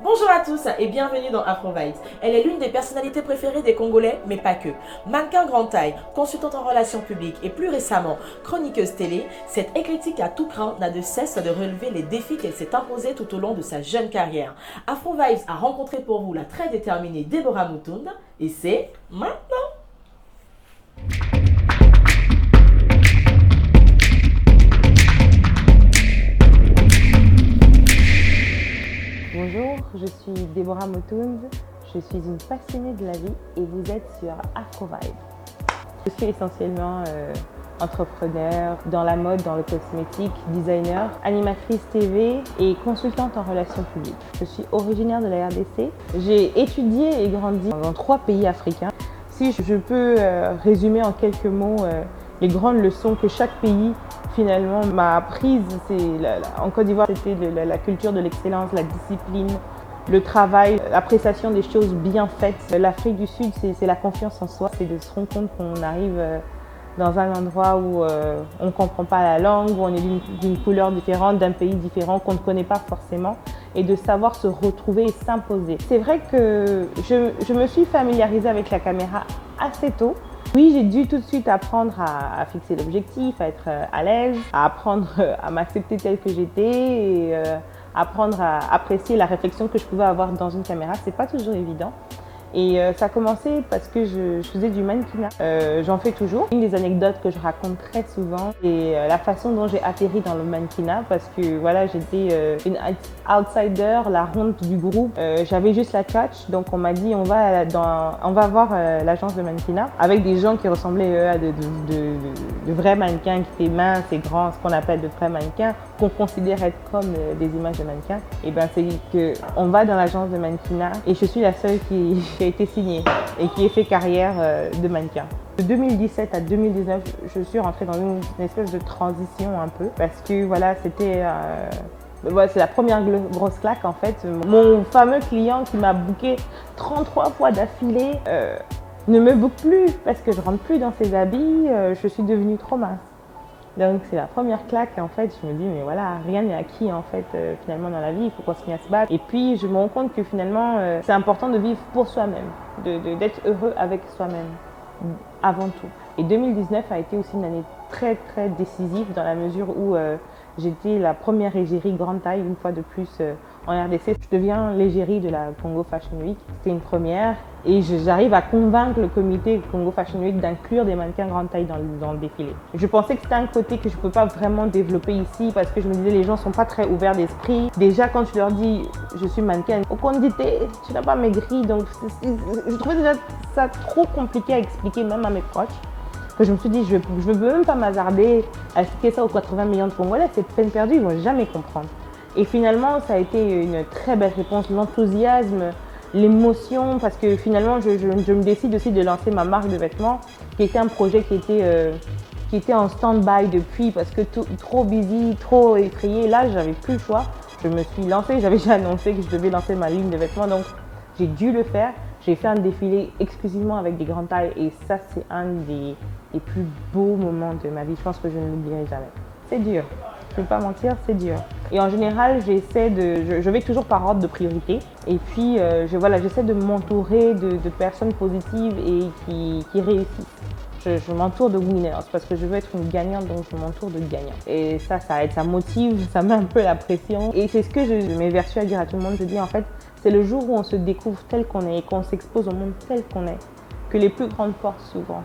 Bonjour à tous et bienvenue dans Afro Vibes. Elle est l'une des personnalités préférées des Congolais, mais pas que. Mannequin grande taille, consultante en relations publiques et plus récemment chroniqueuse télé, cette éclectique à tout crin n'a de cesse de relever les défis qu'elle s'est imposés tout au long de sa jeune carrière. Afro Vibes a rencontré pour vous la très déterminée Deborah Mutunda et c'est maintenant. Bonjour, je suis Deborah Mutunda, je suis une passionnée de la vie et vous êtes sur Afro Vibes. Je suis essentiellement entrepreneur dans la mode, dans le cosmétique, designer, animatrice TV et consultante en relations publiques. Je suis originaire de la RDC. J'ai étudié et grandi dans 3 pays africains. Si je peux résumer en quelques mots les grandes leçons que chaque pays finalement m'a apprises, en Côte d'Ivoire, c'était la culture de l'excellence, la discipline, le travail, l'appréciation des choses bien faites. L'Afrique du Sud, c'est la confiance en soi, c'est de se rendre compte qu'on arrive dans un endroit où on ne comprend pas la langue, où on est d'une couleur différente, d'un pays différent qu'on ne connaît pas forcément, et de savoir se retrouver et s'imposer. C'est vrai que je me suis familiarisée avec la caméra assez tôt. Oui, j'ai dû tout de suite apprendre à fixer l'objectif, à être à l'aise, à apprendre à m'accepter telle que j'étais et apprendre à apprécier la réflexion que je pouvais avoir dans une caméra. C'est pas toujours évident. Et ça a commencé parce que je faisais du mannequinat. J'en fais toujours. Une des anecdotes que je raconte très souvent, c'est la façon dont j'ai atterri dans le mannequinat parce que voilà, j'étais une outsider, la honte du groupe. J'avais juste la tchatch, donc on m'a dit on va voir l'agence de mannequinat avec des gens qui ressemblaient à de vrais mannequins, qui étaient minces et grands, ce qu'on appelle de vrais mannequins, qu'on considère être comme des images de mannequins. Et ben c'est qu'on va dans l'agence de mannequinat et je suis la seule qui a été signée et qui a fait carrière de mannequin. De 2017 à 2019, je suis rentrée dans une espèce de transition un peu parce que voilà, c'est la première grosse claque en fait. Mon fameux client qui m'a booké 33 fois d'affilée ne me book plus parce que je rentre plus dans ses habits, je suis devenue trop mince. Donc c'est la première claque en fait, je me dis mais voilà, rien n'est acquis en fait finalement dans la vie, il faut continuer à se battre. Et puis je me rends compte que finalement c'est important de vivre pour soi-même, d'être heureux avec soi-même avant tout. Et 2019 a été aussi une année très très décisive dans la mesure où j'étais la première égérie grande taille une fois de plus en RDC. Je deviens l'égérie de la Congo Fashion Week, c'était une première. Et j'arrive à convaincre le comité Congo Fashion Week d'inclure des mannequins grande taille dans le défilé. Je pensais que c'était un côté que je ne peux pas vraiment développer ici parce que je me disais les gens ne sont pas très ouverts d'esprit. Déjà quand tu leur dis je suis mannequin, au compte tu n'as pas maigri. Donc je trouvais déjà ça trop compliqué à expliquer même à mes proches. Que je me suis dit je ne veux même pas m'hasarder à expliquer ça aux 80 millions de Congolais, c'est peine perdue, ils ne vont jamais comprendre. Et finalement ça a été une très belle réponse, l'enthousiasme, l'émotion, parce que finalement je me décide aussi de lancer ma marque de vêtements qui était un projet qui était en stand-by depuis parce que trop busy, trop effrayé. Là j'avais plus le choix, je me suis lancée, j'avais déjà annoncé que je devais lancer ma ligne de vêtements, donc j'ai dû le faire. J'ai fait un défilé exclusivement avec des grandes tailles et ça c'est un des plus beaux moments de ma vie, je pense que je ne l'oublierai jamais. C'est dur. Je ne vais pas mentir, c'est dur. Et en général, je vais toujours par ordre de priorité. Et puis, j'essaie de m'entourer de personnes positives et qui réussissent. Je m'entoure de winners parce que je veux être une gagnante, donc je m'entoure de gagnants. Et ça aide, ça motive, ça met un peu la pression. Et c'est ce que je m'évertue à dire à tout le monde. Je dis en fait, c'est le jour où on se découvre tel qu'on est et qu'on s'expose au monde tel qu'on est que les plus grandes portes s'ouvrent.